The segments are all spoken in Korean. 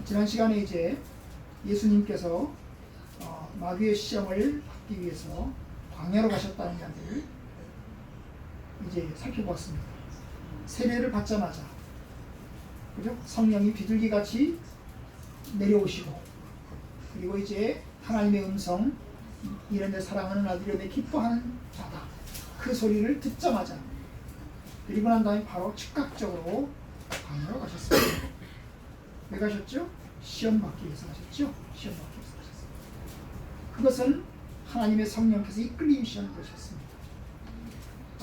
지난 시간에 이제 예수님께서 마귀의 시험을 받기 위해서 광야로 가셨다는 이야기를 이제 살펴보았습니다. 세례를 받자마자 그죠? 성령이 비둘기같이 내려오시고, 그리고 이제 하나님의 음성, 이는 내 사랑하는 아들이요 내 기뻐하는 자다, 그 소리를 듣자마자, 그리고 난 다음에 바로 즉각적으로 광야로 가셨습니다. 왜 가셨죠? 시험 받기 위해서 가셨죠? 시험 받기 위해서 가셨습니다. 그것은 하나님의 성령께서 이끌리시는 것이었습니다.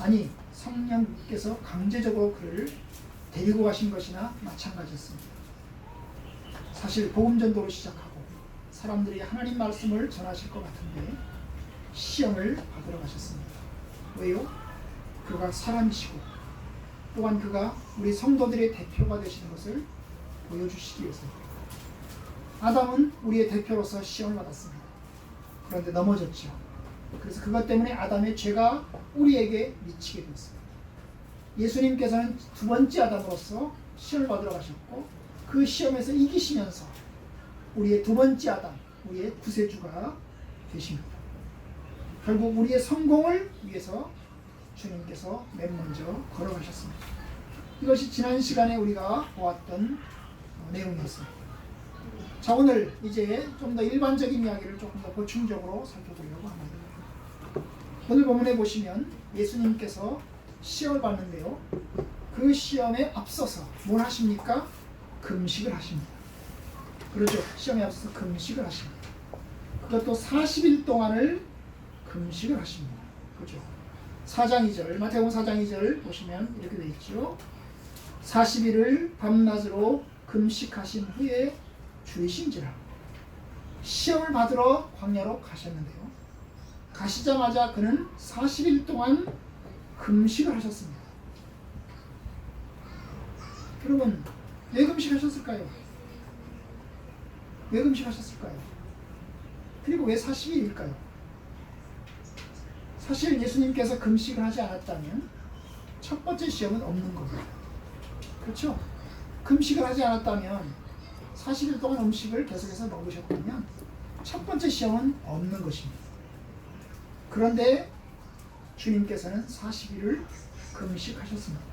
아니, 성령께서 강제적으로 그를 데리고 가신 것이나 마찬가지였습니다. 사실 복음전도로 시작하고 사람들이 하나님 말씀을 전하실 것 같은데 시험을 받으러 가셨습니다. 왜요? 그가 사람이시고 또한 그가 우리 성도들의 대표가 되시는 것을 보여주시기 위해서입니다. 아담은 우리의 대표로서 시험을 받았습니다. 그런데 넘어졌죠. 그래서 그것 때문에 아담의 죄가 우리에게 미치게 되었습니다. 예수님께서는 두 번째 아담으로서 시험을 받으러 가셨고, 그 시험에서 이기시면서 우리의 두 번째 아담, 우리의 구세주가 되십니다. 결국 우리의 성공을 위해서 주님께서 맨 먼저 걸어가셨습니다. 이것이 지난 시간에 우리가 보았던 내용이었습니다. 자, 오늘 이제 좀 더 일반적인 이야기를 조금 더 보충적으로 살펴보려고 합니다. 오늘 본문에 보시면 예수님께서 시험을 받는데요, 그 시험에 앞서서 뭘 하십니까? 금식을 하십니다. 그렇죠? 시험에 앞서서 금식을 하십니다. 그것도 40일 동안을 금식을 하십니다. 그렇죠? 4장 2절, 마태복음 4장 2절 보시면 이렇게 되어 있죠. 40일을 밤낮으로 금식하신 후에 주이신지라. 시험을 받으러 광야로 가셨는데요, 가시자마자 그는 40일 동안 금식을 하셨습니다. 여러분, 왜 금식하셨을까요? 왜 금식하셨을까요? 그리고 왜 40일일까요? 사실 예수님께서 금식을 하지 않았다면 첫 번째 시험은 없는 겁니다. 그렇죠? 금식을 하지 않았다면 40일 동안 음식을 계속해서 먹으셨다면 첫 번째 시험은 없는 것입니다. 그런데 주님께서는 40일을 금식하셨습니다.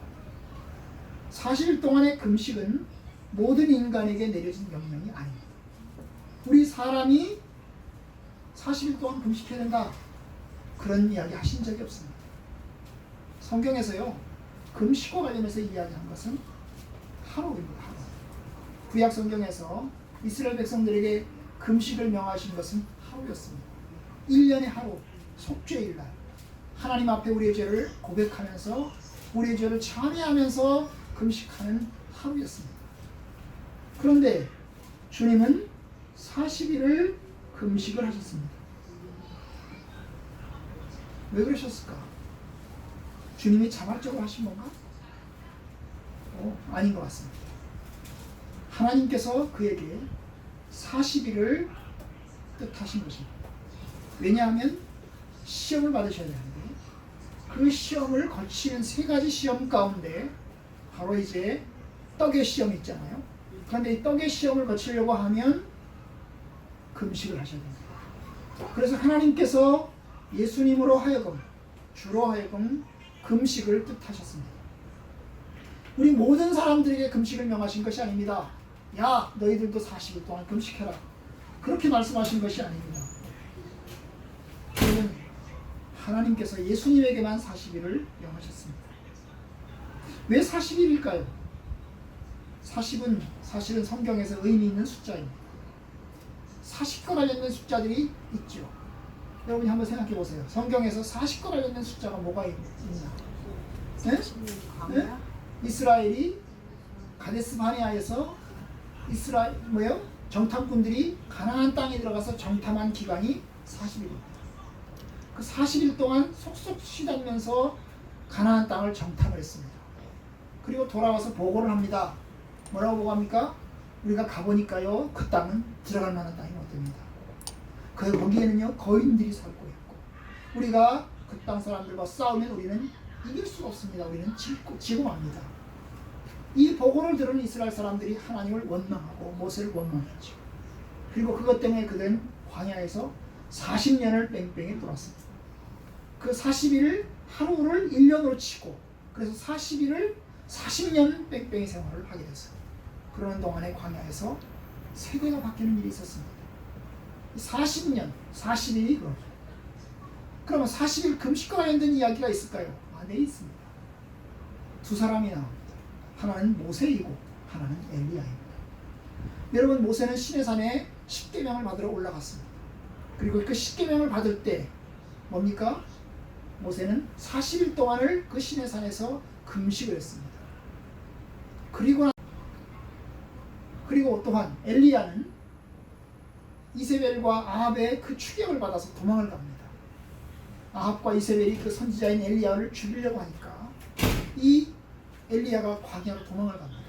40일 동안의 금식은 모든 인간에게 내려진 명령이 아닙니다. 우리 사람이 40일 동안 금식해야 된다, 그런 이야기 하신 적이 없습니다. 성경에서요, 금식과 관련해서 이야기한 것은 하루입니다. 하루. 구약 성경에서 이스라엘 백성들에게 금식을 명하신 것은 하루였습니다. 1년에 하루, 속죄일날, 하나님 앞에 우리의 죄를 고백하면서 우리의 죄를 참회하면서 금식하는 하루였습니다. 그런데 주님은 40일을 금식을 하셨습니다. 왜 그러셨을까? 주님이 자발적으로 하신 건가? 아닌 것 같습니다. 하나님께서 그에게 40일을 뜻하신 것입니다. 왜냐하면 시험을 받으셔야 되는데, 그 시험을 거치는 세 가지 시험 가운데 바로 이제 떡의 시험이 있잖아요. 그런데 이 떡의 시험을 거치려고 하면 금식을 하셔야 됩니다. 그래서 하나님께서 예수님으로 하여금, 주로 하여금 금식을 뜻하셨습니다. 우리 모든 사람들에게 금식을 명하신 것이 아닙니다. 야, 너희들도 40일 동안 금식해라, 그렇게 말씀하신 것이 아닙니다. 그러면 하나님께서 예수님에게만 40일을 명하셨습니다. 왜 40일일까요? 40은 사실은 성경에서 의미 있는 숫자입니다. 40과 관련된 숫자들이 있죠. 여러분이 한번 생각해 보세요. 성경에서 40과 관련된 숫자가 뭐가 있냐? 네? 네? 이스라엘이 가데스 바네아에서 정탐꾼들이 가나안 땅에 들어가서 정탐한 기간이 40일입니다. 그 40일 동안 속속 쉬다면서 가나안 땅을 정탐을 했습니다. 그리고 돌아와서 보고를 합니다. 뭐라고 보고합니까? 우리가 가보니까요, 그 땅은 들어갈 만한 땅이 못 됩니다. 거기에는요, 거인들이 살고 있고, 우리가 그 땅 사람들과 싸우면 우리는 이길 수가 없습니다. 우리는 지고 맙니다. 이 보고를 들은 이스라엘 사람들이 하나님을 원망하고 모세를 원망했죠. 그리고 그것 때문에 그들은 광야에서 40년을 뺑뺑이 돌았습니다. 그 40일 하루를 1년으로 치고 그래서 40일을 40년 뺑뺑이 생활을 하게 됐어요. 그러는 동안에 광야에서 세대가 바뀌는 일이 있었습니다. 40년, 40일이 그러면 40일 금식과 관련된 이야기가 있을까요? 네, 있습니다. 두 사람이 나옵니다. 하나는 모세이고 하나는 엘리야입니다. 여러분, 모세는 시내산에 십계명을 받으러 올라갔습니다. 그리고 그 십계명을 받을 때 뭡니까? 모세는 40일 동안을 그 시내산에서 금식을 했습니다. 그리고 또한 엘리야는 이세벨과 아합의 그 추격을 받아서 도망을 갑니다. 아합과 이세벨이 그 선지자인 엘리야를 죽이려고 하니까 이 엘리야가 광야로 도망을 갑니다.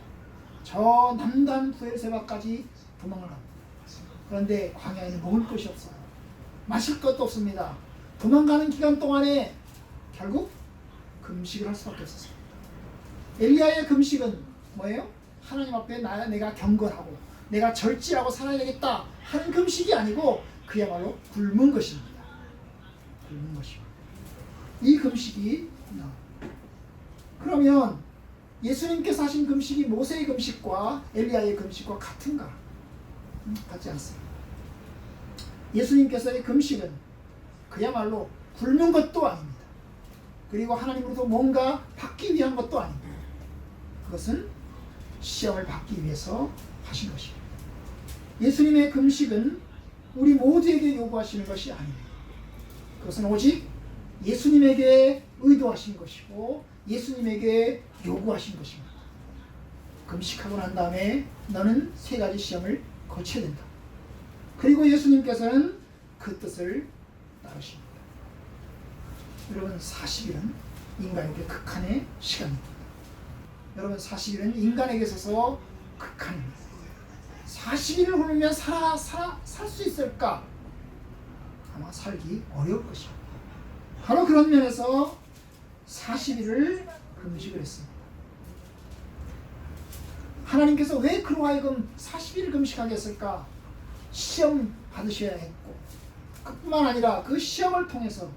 저 남단 부엘세바까지 도망을 갑니다. 그런데 광야에는 먹을 것이 없어요. 마실 것도 없습니다. 도망가는 기간 동안에 결국 금식을 할 수밖에 없었습니다. 엘리야의 금식은 뭐예요? 하나님 앞에 내가 경건하고 내가 절제하고 살아야 되겠다 하는 금식이 아니고 그야말로 굶은 것입니다. 굶은 것입니다. 이 금식이 그러면 예수님께서 하신 금식이 모세의 금식과 엘리야의 금식과 같은가? 같지 않습니다. 예수님께서의 금식은 그야말로 굶는 것도 아닙니다. 그리고 하나님으로부터 뭔가 받기 위한 것도 아닙니다. 그것은 시험을 받기 위해서 하신 것입니다. 예수님의 금식은 우리 모두에게 요구하시는 것이 아닙니다. 그것은 오직 예수님에게 의도하신 것이고 예수님에게 요구하신 것입니다. 금식하고 난 다음에 너는 세 가지 시험을 거쳐야 된다. 그리고 예수님께서는 그 뜻을 따르십니다. 여러분, 40일은 인간에게 극한의 시간입니다. 여러분, 40일은 인간에게 있어서 극한입니다. 40일을 굶으면 살 수 있을까? 아마 살기 어려울 것입니다. 바로 그런 면에서 40일을 금식을 했습니다. 하나님께서 왜 그로 하여금 40일을 금식하게 했을까? 시험 받으셔야 했고 그뿐만 아니라 그 시험을 통해서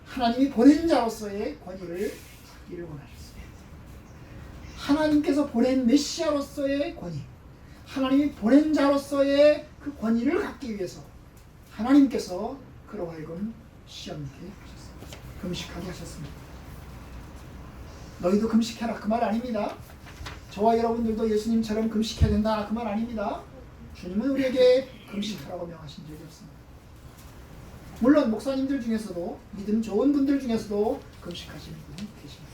하나님이 보낸 자로서의 권위를 갖기를 원하셨습니다. 하나님께서 보낸 메시아로서의 권위, 하나님이 보낸 자로서의 그 권위를 갖기 위해서 하나님께서 그로 하여금 시험하게 하셨습니다. 금식하게 하셨습니다. 너희도 금식해라 그 말 아닙니다. 저와 여러분들도 예수님처럼 금식해야 된다 그 말 아닙니다. 주님은 우리에게 금식하라고 명하신 적이 없습니다. 물론 목사님들 중에서도 믿음 좋은 분들 중에서도 금식하시는 분이 계십니다.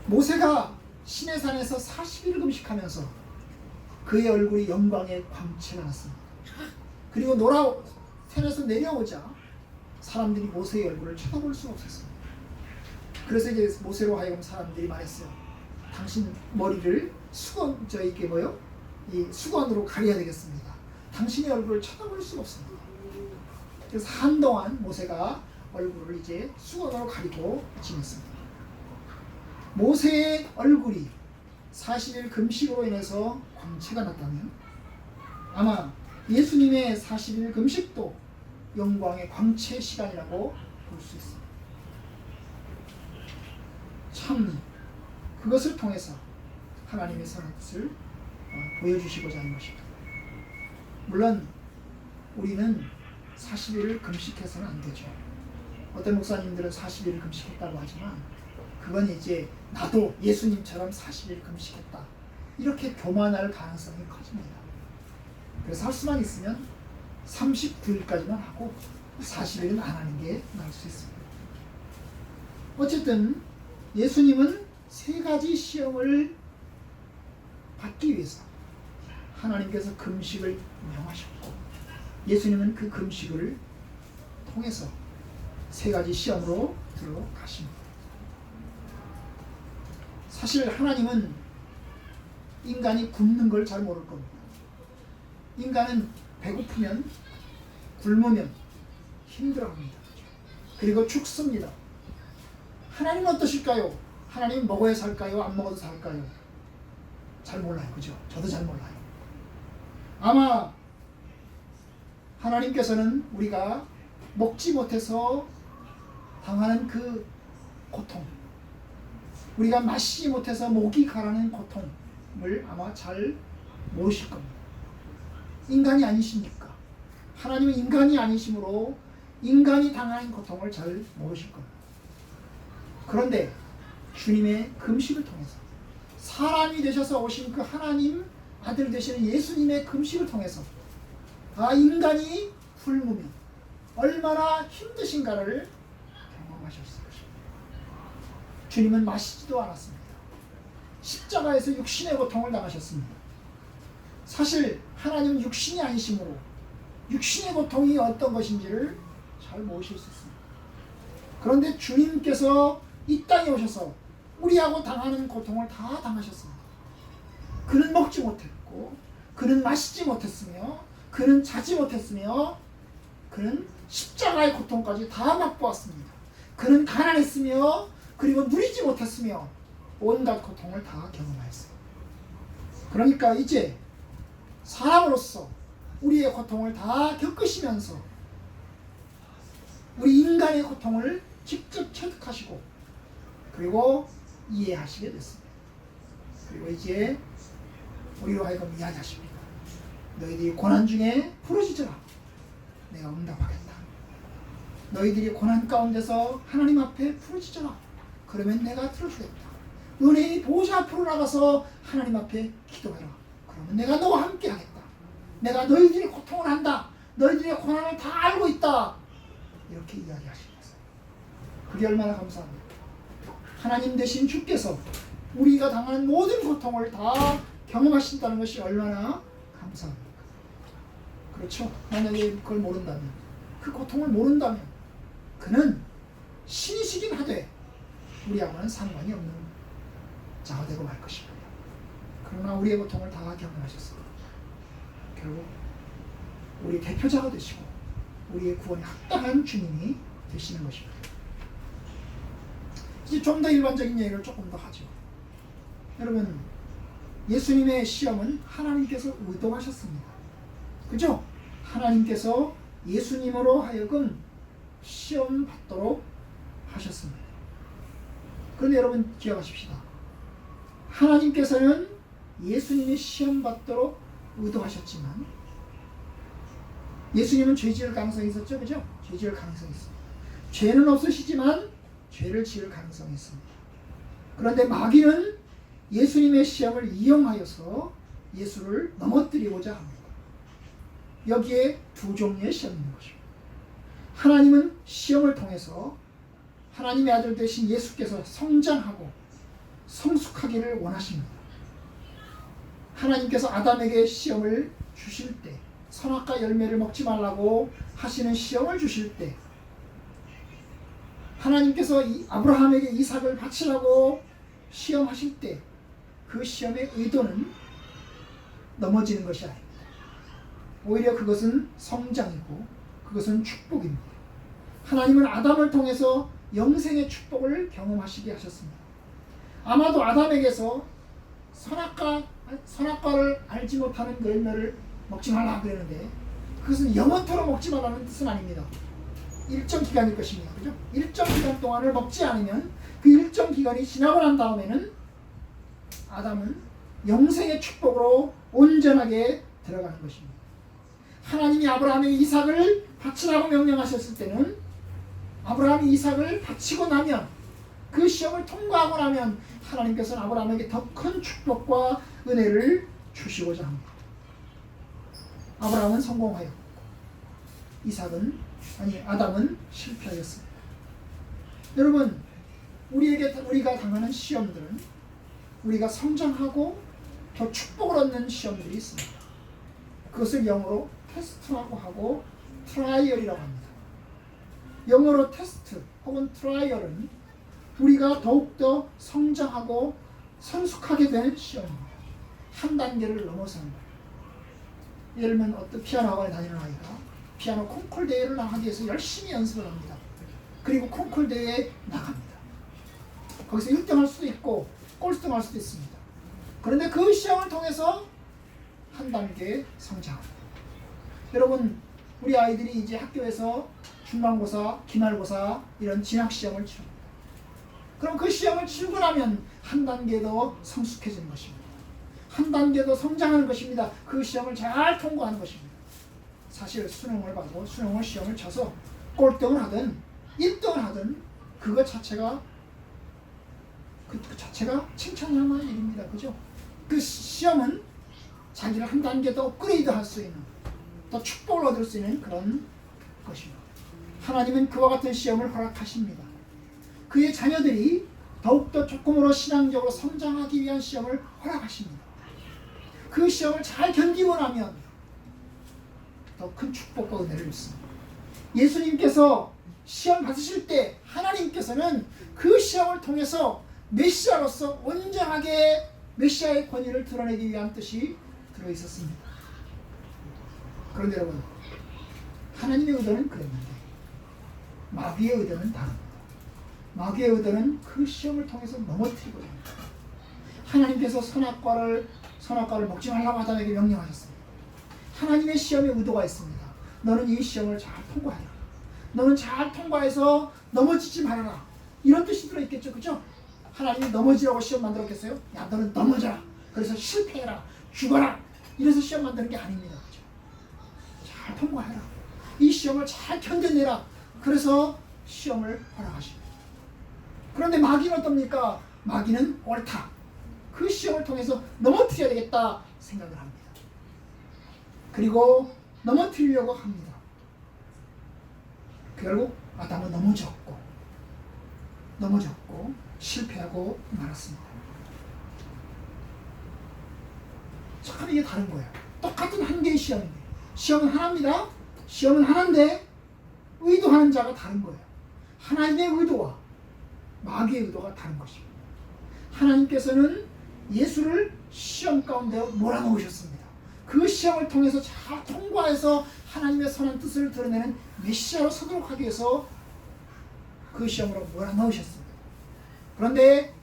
모세가 시내산에서 40일을 금식하면서 그의 얼굴이 영광의 광채가 났습니다. 그리고 산에서 내려오자 사람들이 모세의 얼굴을 쳐다볼 수가 없었습니다. 그래서 이제 모세로 하여금 사람들이 말했어요. 당신 머리를 수건으로 가려야 되겠습니다. 당신의 얼굴을 쳐다볼 수가 없습니다. 그래서 한동안 모세가 얼굴을 이제 수건으로 가리고 지냈습니다. 모세의 얼굴이 40일 금식으로 인해서 광채가 났다면 아마 예수님의 40일 금식도 영광의 광채 시간이라고 볼 수 있습니다. 참 그것을 통해서 하나님의 선한 뜻을 보여주시고자 하는 것입니다. 물론 우리는 40일을 금식해서는 안 되죠. 어떤 목사님들은 40일을 금식했다고 하지만 그건 이제 나도 예수님처럼 40일 금식했다 이렇게 교만할 가능성이 커집니다. 그래서 할 수만 있으면 39일까지만 하고 40일은 안 하는 게 나을 수 있습니다. 어쨌든 예수님은 세 가지 시험을 받기 위해서 하나님께서 금식을 명하셨고 예수님은 그 금식을 통해서 세 가지 시험으로 들어가십니다. 사실 하나님은 인간이 굶는 걸 잘 모를 겁니다. 인간은 배고프면 굶으면 힘들어합니다. 그리고 죽습니다. 하나님은 어떠실까요? 하나님 먹어야 살까요? 안 먹어도 살까요? 잘 몰라요. 그죠? 저도 잘 몰라요. 아마 하나님께서는 우리가 먹지 못해서 당하는 그 고통, 우리가 마시지 못해서 목이 가라는 고통을 아마 잘 모르실 겁니다. 인간이 아니십니까? 하나님은 인간이 아니시므로 인간이 당하는 고통을 잘 모르실 겁니다. 그런데 주님의 금식을 통해서 사람이 되셔서 오신 그 하나님 아들 되시는 예수님의 금식을 통해서 인간이 굶으면 얼마나 힘드신가를 경험하셨을 것입니다. 주님은 마시지도 않았습니다. 십자가에서 육신의 고통을 당하셨습니다. 사실 하나님은 육신이 아니시므로 육신의 고통이 어떤 것인지를 잘 모르실 수 있습니다. 그런데 주님께서 이 땅에 오셔서 우리하고 당하는 고통을 다 당하셨습니다. 그는 먹지 못했고, 그는 마시지 못했으며, 그는 자지 못했으며, 그는 십자가의 고통까지 다 맛보았습니다. 그는 가난했으며, 그리고 누리지 못했으며, 온갖 고통을 다 경험하였어요. 그러니까 이제 사람으로서 우리의 고통을 다 겪으시면서 우리 인간의 고통을 직접 체득하시고 그리고 이해하시게 됐습니다. 그리고 이제 우리로 하여금 이야기하십니다. 너희들이 고난 중에 부르짖으라. 내가 응답하겠다. 너희들이 고난 가운데서 하나님 앞에 부르짖으라. 그러면 내가 들어주겠다. 은혜의 보좌 앞으로 나가서 하나님 앞에 기도해라. 그러면 내가 너와 함께 하겠다. 내가 너희들이 고통을 한다. 너희들의 고난을 다 알고 있다. 이렇게 이야기하시면서 그게 얼마나 감사합니까? 하나님 되신 주께서 우리가 당하는 모든 고통을 다 경험하신다는 것이 얼마나 감사합니까? 그렇죠? 만약에 그걸 모른다면, 그 고통을 모른다면 그는 신이시긴 하되 우리하고는 상관이 없는 자가 되고 말 것입니다. 그러나 우리의 고통을 다 경험하셨습니다. 결국 우리 대표자가 되시고 우리의 구원에 합당한 주님이 되시는 것입니다. 이제 좀 더 일반적인 얘기를 조금 더 하죠. 여러분, 예수님의 시험은 하나님께서 의도하셨습니다. 그죠? 하나님께서 예수님으로 하여금 시험 받도록 하셨습니다. 그런데 여러분 기억하십시다. 하나님께서는 예수님이 시험 받도록 의도하셨지만 예수님은 죄 지을 가능성이 있었죠. 그죠? 죄 지을 가능성이 있습니다. 죄는 없으시지만 죄를 지을 가능성이 있습니다. 그런데 마귀는 예수님의 시험을 이용하여서 예수를 넘어뜨리고자 합니다. 여기에 두 종류의 시험이 있는 것입니다. 하나님은 시험을 통해서 하나님의 아들 되신 예수께서 성장하고 성숙하기를 원하십니다. 하나님께서 아담에게 시험을 주실 때, 선악과 열매를 먹지 말라고 하시는 시험을 주실 때, 하나님께서 아브라함에게 이삭을 바치라고 시험하실 때 그 시험의 의도는 넘어지는 것이 아닙니다. 오히려 그것은 성장이고 그것은 축복입니다. 하나님은 아담을 통해서 영생의 축복을 경험하시게 하셨습니다. 아마도 아담에게서 선악과를 알지 못하는 그 열매를 먹지 말라 그랬는데 그것은 영원토록 먹지 말라는 뜻은 아닙니다. 일정 기간일 것입니다. 그죠? 일정 기간 동안을 먹지 않으면 그 일정 기간이 지나고 난 다음에는 아담은 영생의 축복으로 온전하게 들어가는 것입니다. 하나님이 아브라함의 이삭을 바치라고 명령하셨을 때는 아브라함이 이삭을 바치고 나면 그 시험을 통과하고 나면 하나님께서는 아브라함에게 더 큰 축복과 은혜를 주시고자 합니다. 아브라함은 성공하였고 아담은 실패하였습니다. 여러분, 우리가 당하는 시험들은 우리가 성장하고 더 축복을 얻는 시험들이 있습니다. 그것을 영어로 테스트라고 하고 트라이얼이라고 합니다. 영어로 테스트 혹은 트라이얼은 우리가 더욱더 성장하고 성숙하게 되는 시험입니다. 한 단계를 넘어서는 거예요. 예를 들면 어떤 피아노 학원에 다니는 아이가 피아노 콩쿨 대회를 나가기 위해서 열심히 연습을 합니다. 그리고 콩쿨 대회에 나갑니다. 거기서 1등 할 수도 있고 꼴등 할 수도 있습니다. 그런데 그 시험을 통해서 한 단계 성장합니다. 여러분, 우리 아이들이 이제 학교에서 중간고사, 기말고사 이런 진학시험을 치릅니다. 그럼 그 시험을 치르고 나면 한 단계 더 성숙해지는 것입니다. 한 단계 더 성장하는 것입니다. 그 시험을 잘 통과하는 것입니다. 사실 수능을 받고 수능을 시험을 쳐서 꼴등을 하든 1등을 하든 그것 자체가 그 자체가 칭찬할 만한 일입니다. 그죠? 그 시험은 자기를 한 단계 더 업그레이드 할 수 있는, 더 축복을 얻을 수 있는 그런 것입니다. 하나님은 그와 같은 시험을 허락하십니다. 그의 자녀들이 더욱더 조금으로 신앙적으로 성장하기 위한 시험을 허락하십니다. 그 시험을 잘 견디고 나면 더 큰 축복과 은혜를 줬습니다. 예수님께서 시험 받으실 때 하나님께서는 그 시험을 통해서 메시아로서 온전하게 메시아의 권위를 드러내기 위한 뜻이 들어있었습니다. 그런데 여러분, 하나님의 의도는 그랬는데 마귀의 의도는 다릅니다. 마귀의 의도는 그 시험을 통해서 넘어뜨리고자 합니다. 하나님께서 선악과를 먹지 말라고 아담에게 명령하셨습니다. 하나님의 시험의 의도가 있습니다. 너는 이 시험을 잘 통과해라. 너는 잘 통과해서 넘어지지 말아라. 이런 뜻이 들어있겠죠. 그죠? 하나님이 넘어지라고 시험 만들었겠어요? 야, 너는 넘어져라. 그래서 실패해라. 죽어라. 이래서 시험 만드는 게 아닙니다. 그죠? 잘 통과해라. 이 시험을 잘 견뎌내라. 그래서 시험을 허락하십니다. 그런데 마귀는 어떻습니까? 마귀는 옳다. 그 시험을 통해서 넘어뜨려야 되겠다 생각을 합니다. 그리고 넘어뜨리려고 합니다. 결국 아담은 넘어졌고 실패하고 말았습니다. 참 이게 다른 거예요. 똑같은 한 개의 시험인데 시험은 하나입니다. 시험은 하나인데 의도하는 자가 다른 거예요. 하나님의 의도와 마귀의 의도가 다른 것입니다. 하나님께서는 예수를 시험 가운데 몰아넣으셨습니다. 그 시험을 통해서 잘 통과해서 하나님의 선한 뜻을 드러내는 메시아로 서도록 하기 위해서 그 시험으로 몰아넣으셨습니다. 그런데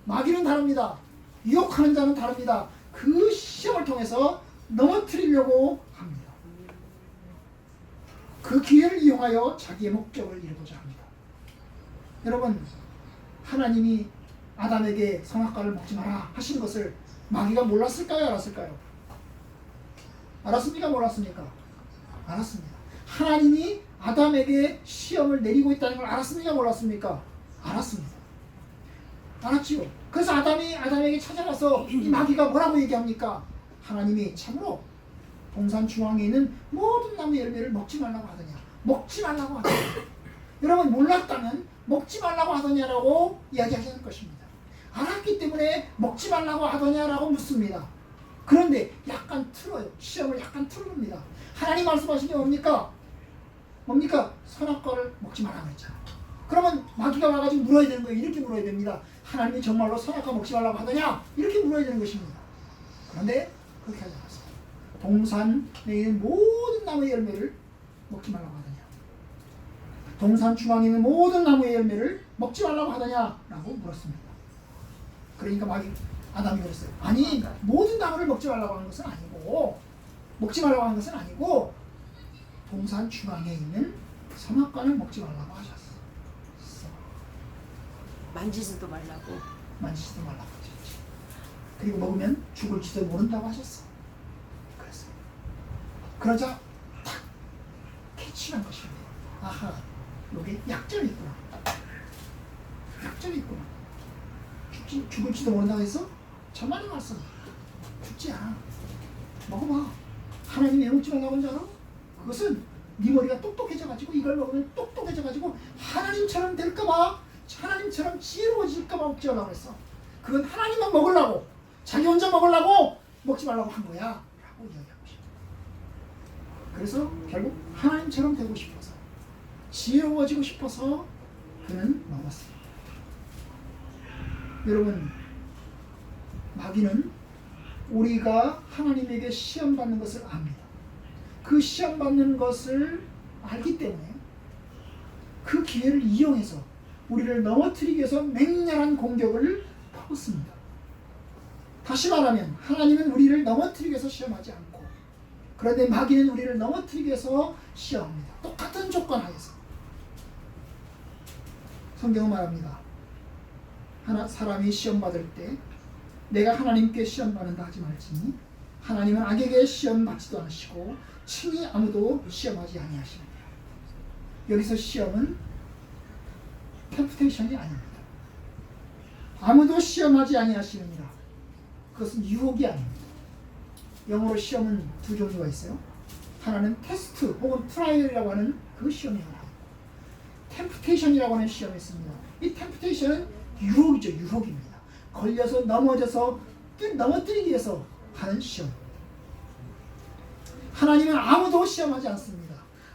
마귀는 다릅니다. 유혹하는 자는 다릅니다. 그 시험을 통해서 넘어뜨리려고 합니다. 그 기회를 이용하여 자기의 목적을 이루고자 합니다. 여러분, 하나님이 아담에게 선악과를 먹지 마라 하신 것을 마귀가 몰랐을까요? 알았을까요? 알았습니까? 몰랐습니까? 알았습니다. 하나님이 아담에게 시험을 내리고 있다는 걸 알았습니까? 몰랐습니까? 알았습니다. 알았지요. 그래서 아담에게 찾아가서 이 마귀가 뭐라고 얘기합니까? 하나님이 참으로 동산 중앙에 있는 모든 나무 열매를 먹지 말라고 하더냐. 먹지 말라고 하더냐. 여러분, 몰랐다면 먹지 말라고 하더냐라고 이야기하시는 것입니다. 알았기 때문에 먹지 말라고 하더냐라고 묻습니다. 그런데 약간 틀어요. 시험을 약간 틀어줍니다. 하나님 말씀하신 게 뭡니까? 선악과를 먹지 말라고 했잖아요. 그러면 마귀가 와가지고 물어야 되는 거예요. 이렇게 물어야 됩니다. 하나님이 정말로 선악과 먹지 말라고 하더냐? 이렇게 물어야 되는 것입니다. 그런데 그렇게 하지 않았습니다. 동산에 있는 모든 나무의 열매를 먹지 말라고 하더냐? 동산 중앙에 있는 모든 나무의 열매를 먹지 말라고 하더냐? 라고 물었습니다. 그러니까 아담이 그랬어요. 아니, 모든 나무를 먹지 말라고 하는 것은 아니고, 동산 중앙에 있는 선악과를 먹지 말라고 하셨어. 만지지도 말라고 하셨지. 그리고 먹으면 죽을지도 모른다고 하셨어. 그랬어요. 그러자 탁 캐치한 것입니다. 아하, 여기 약점이 있구나. 죽을지도 모른다고 해서 저만이 말씀. 죽지 않아. 먹어봐. 하나님이 왜 먹지 말라고 하는 줄 알아? 그것은 네 머리가 똑똑해져가지고 이걸 먹으면 똑똑해져가지고 하나님처럼 될까봐, 하나님처럼 지혜로워질까봐 먹지 말라고 했어. 그건 하나님만 먹으려고, 자기 혼자 먹으려고 먹지 말라고 한 거야 라고 이야기한 것입니다. 그래서 결국 하나님처럼 되고 싶어서, 지혜로워지고 싶어서 그는 먹었습니다. 여러분, 마귀는 우리가 하나님에게 시험받는 것을 압니다. 그 시험받는 것을 알기 때문에 그 기회를 이용해서 우리를 넘어뜨리기 위해서 맹렬한 공격을 퍼붓습니다. 다시 말하면 하나님은 우리를 넘어뜨리기 위해서 시험하지 않고, 그런데 마귀는 우리를 넘어뜨리기 위해서 시험합니다. 똑같은 조건 하에서. 성경은 말합니다. 사람이 시험받을 때 내가 하나님께 시험받는다 하지 말지니 하나님은 악에게 시험받지도 않으시고 친히 아무도 시험하지 아니하시느니라. 여기서 시험은 템프테이션이 아닙니다. 아무도 시험하지 아니하시느니라. 그것은 유혹이 아닙니다. 영어로 시험은 두 종류가 있어요. 하나는 테스트 혹은 트라이얼이라고 하는 그 시험이 하나, 템프테이션이라고 하는 시험이 있습니다. 이 템프테이션은 유혹이죠. 유혹입니다. 걸려서 넘어져서 넘어뜨리기 위해서 하는 시험. 하나님은 아무도 시험하지 않습니다.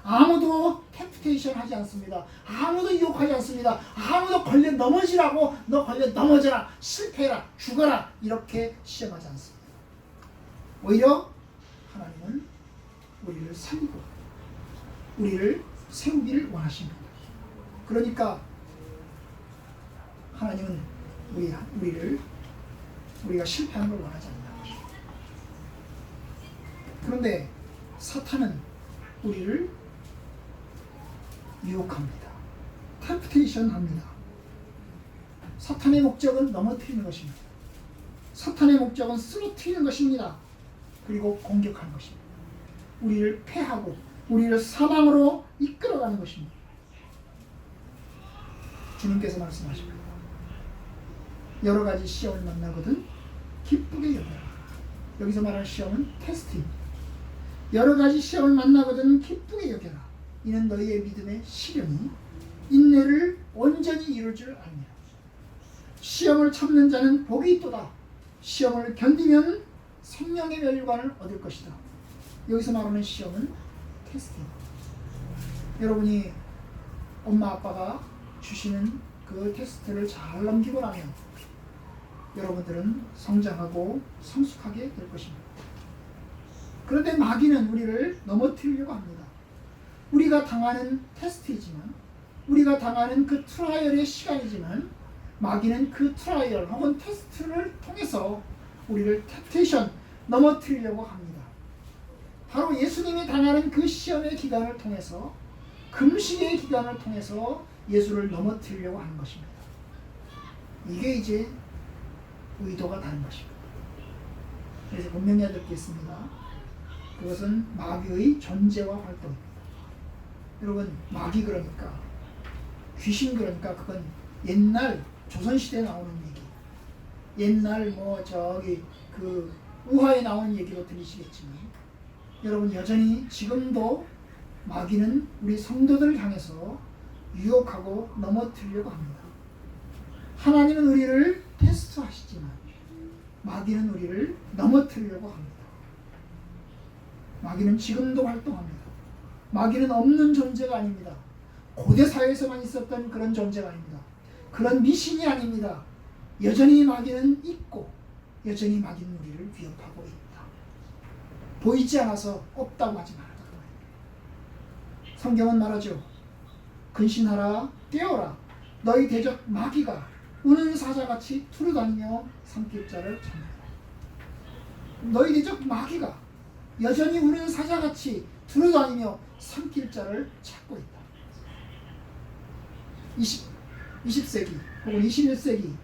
아무도 템프테이션 하지 않습니다. 아무도 유혹하지 않습니다. 아무도 걸려 넘어지라고, 너 걸려 넘어져라, 실패해라, 죽어라, 이렇게 시험하지 않습니다. 오히려 하나님은 우리를 살리고 우리를 세우기를 원하십니다. 그러니까 하나님은 우리가 실패하는 걸 원하지 않는다는 것입니다. 그런데 사탄은 우리를 유혹합니다. 템프테이션 합니다. 사탄의 목적은 넘어뜨리는 것입니다. 사탄의 목적은 쓰러뜨리는 것입니다. 그리고 공격하는 것입니다. 우리를 패하고 우리를 사망으로 이끌어가는 것입니다. 주님께서 말씀하십니다. 여러 가지 시험을 만나거든 기쁘게 여겨라. 여기서 말하는 시험은 테스트입니다. 여러 가지 시험을 만나거든 기쁘게 여겨라. 이는 너희의 믿음의 시련이 인내를 온전히 이룰 줄 아니라. 시험을 참는 자는 복이 있도다. 시험을 견디면 생명의 멸관을 얻을 것이다. 여기서 말하는 시험은 테스트입니다. 여러분이 엄마 아빠가 주시는 그 테스트를 잘 넘기고 나면 여러분들은 성장하고 성숙하게 될 것입니다. 그런데 마귀는 우리를 넘어뜨리려고 합니다. 우리가 당하는 테스트이지만, 우리가 당하는 그 트라이얼의 시간이지만, 마귀는 그 트라이얼 혹은 테스트를 통해서 우리를 템프테이션, 넘어뜨리려고 합니다. 바로 예수님이 당하는 그 시험의 기간을 통해서, 금식의 기간을 통해서 예수를 넘어뜨리려고 하는 것입니다. 이게 이제 의도가 다른 것입니다. 그래서 분명히 알겠습니다. 그것은 마귀의 존재와 활동입니다. 여러분, 마귀 그러니까, 귀신 그러니까 그건 옛날 조선시대에 나오는 얘기, 옛날 그 우화에 나오는 얘기로 들리시겠지만, 여러분 여전히 지금도 마귀는 우리 성도들을 향해서 유혹하고 넘어뜨리려고 합니다. 하나님은 우리를 테스트하시지만 마귀는 우리를 넘어뜨리려고 합니다. 마귀는 지금도 활동합니다. 마귀는 없는 존재가 아닙니다. 고대 사회에서만 있었던 그런 존재가 아닙니다. 그런 미신이 아닙니다. 여전히 마귀는 있고 여전히 마귀는 우리를 위협하고 있다. 보이지 않아서 없다고 하지 말라. 성경은 말하죠. 근신하라, 깨어라. 너희 대적 마귀가 우는 사자같이 두루다니며 삼킬 자를 찾는다. 너희 대적 마귀가 여전히 우는 사자같이 두루다니며 삼킬 자를 찾고 있다. 20세기 혹은 21세기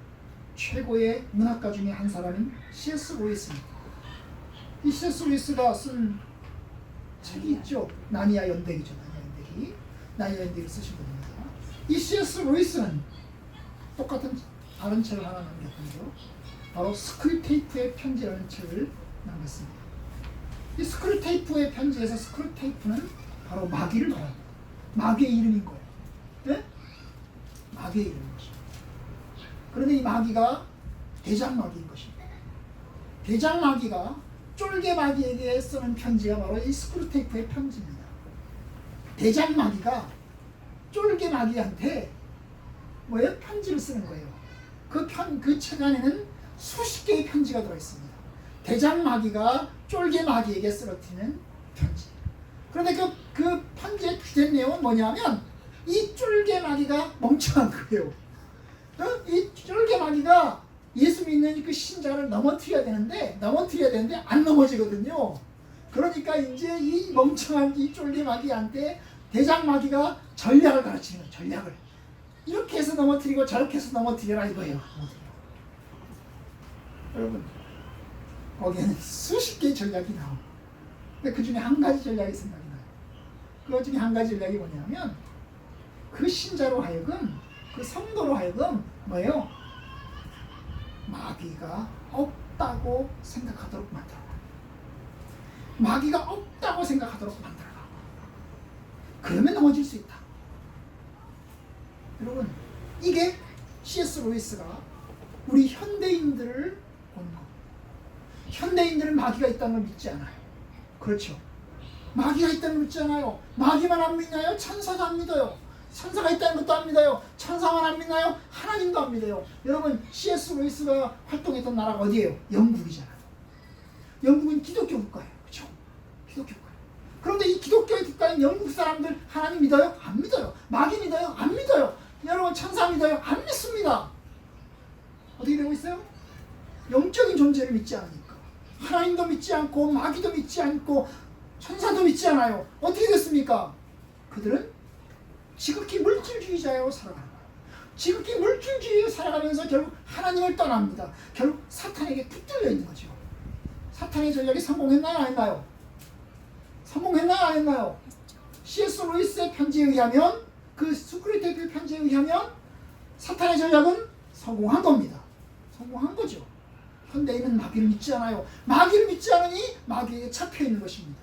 최고의 문학가 중에 한 사람인 C.S. 루이스입니다. 이 C.S. 루이스가 쓴 책이 있죠. 나니아 연대기죠. 나니아 연대기를 쓰신 분입니다. 이 C.S. 루이스는 똑같은 다른 책을 하나 남겼군요. 바로 스크류테이프의 편지라는 책을 남겼습니다. 이 스크류테이프의 편지에서 스크류테이프는 바로 마귀를 말합니다. 마귀의 이름인 거예요. 네? 마귀의 이름인 것입니다. 그런데 이 마귀가 대장마귀인 것입니다. 대장마귀가 쫄개마귀에게 쓰는 편지가 바로 이 스크류테이프의 편지입니다. 대장마귀가 쫄개마귀한테 뭐예요? 편지를 쓰는 거예요. 그 책 안에는 수십 개의 편지가 들어있습니다. 대장마귀가 쫄개마귀에게 쓰러뜨리는 편지. 그런데 그 편지의 주된 내용은 뭐냐면 이 쫄개마귀가 멍청한 거예요. 이 쫄개마귀가 예수 믿는 그 신자를 넘어뜨려야 되는데 안 넘어지거든요. 그러니까 이제 이 멍청한 이 쫄개마귀한테 대장마귀가 전략을 가르치는 거예요. 전략을. 이렇게 해서 넘어뜨리고 저렇게 해서 넘어뜨려라 이거예요. 여러분, 거기에는 수십 개의 전략이 나옵니다. 근데 그 중에 한 가지 전략이 생각이 나요. 그 중에 한 가지 전략이 뭐냐면 그 신자로 하여금, 그 성도로 하여금 뭐예요? 마귀가 없다고 생각하도록 만들어요. 마귀가 없다고 생각하도록 만들어요. 그러면 넘어질 수 있다. 여러분, 이게 C.S. 루이스가 우리 현대인들을 본 것. 현대인들은 마귀가 있다는 걸 믿지 않아요. 그렇죠. 마귀가 있다는 걸 믿지 않아요. 마귀만 안 믿나요? 천사도 안 믿어요. 천사가 있다는 것도 안 믿어요. 천사만 안 믿나요? 하나님도 안 믿어요. 여러분, C.S. 루이스가 활동했던 나라가 어디예요? 영국이잖아요. 영국은 기독교 국가예요. 그렇죠? 기독교 국가. 그런데 이 기독교의 국가인 영국 사람들 하나님 믿어요? 안 믿어요. 마귀 믿어요? 안 믿어요. 여러분, 천사 믿어요? 안 믿습니다. 어떻게 되고 있어요? 영적인 존재를 믿지 않으니까. 하나님도 믿지 않고 마귀도 믿지 않고 천사도 믿지 않아요. 어떻게 됐습니까? 그들은 지극히 물질주의자로 살아가는 거예요. 지극히 물질주의로 살아가면서 결국 하나님을 떠납니다. 결국 사탄에게 붙들려 있는 거죠. 사탄의 전략이 성공했나요? 안 했나요? 성공했나요? 안 했나요? C.S. 루이스의 편지에 의하면, 그 스크리테이프 편지에 의하면 사탄의 전략은 성공한 겁니다. 성공한 거죠. 현대인은 마귀를 믿지 않아요. 마귀를 믿지 않으니 마귀에게 잡혀 있는 것입니다.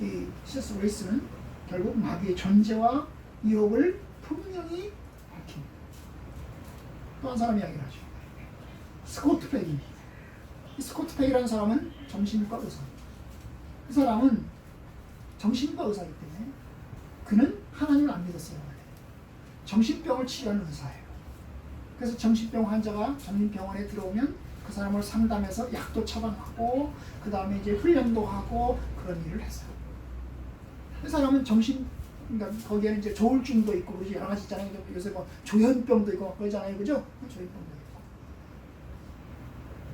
이 C.S. 루이스는 결국 마귀의 존재와 유혹을 분명히 밝힙니다. 또 한 사람 이야기를 하죠. 스코트 팩입니다. 이 스코트 팩이라는 사람은 정신과 의사입니다. 그 사람은 정신과 의사이기 때문에 그는 하나님을 안 믿었어요. 정신병을 치료하는 의사예요. 그래서 정신병 환자가 정신병원에 들어오면 그 사람을 상담해서 약도 처방하고 그 다음에 이제 훈련도 하고 그런 일을 했어요. 그 사람은 그러니까 거기에는 이제 조울증도 있고 그러지 여러 가지 있잖아요. 요새 뭐 조현병도 있고 그러잖아요, 그죠? 조현병도 있고.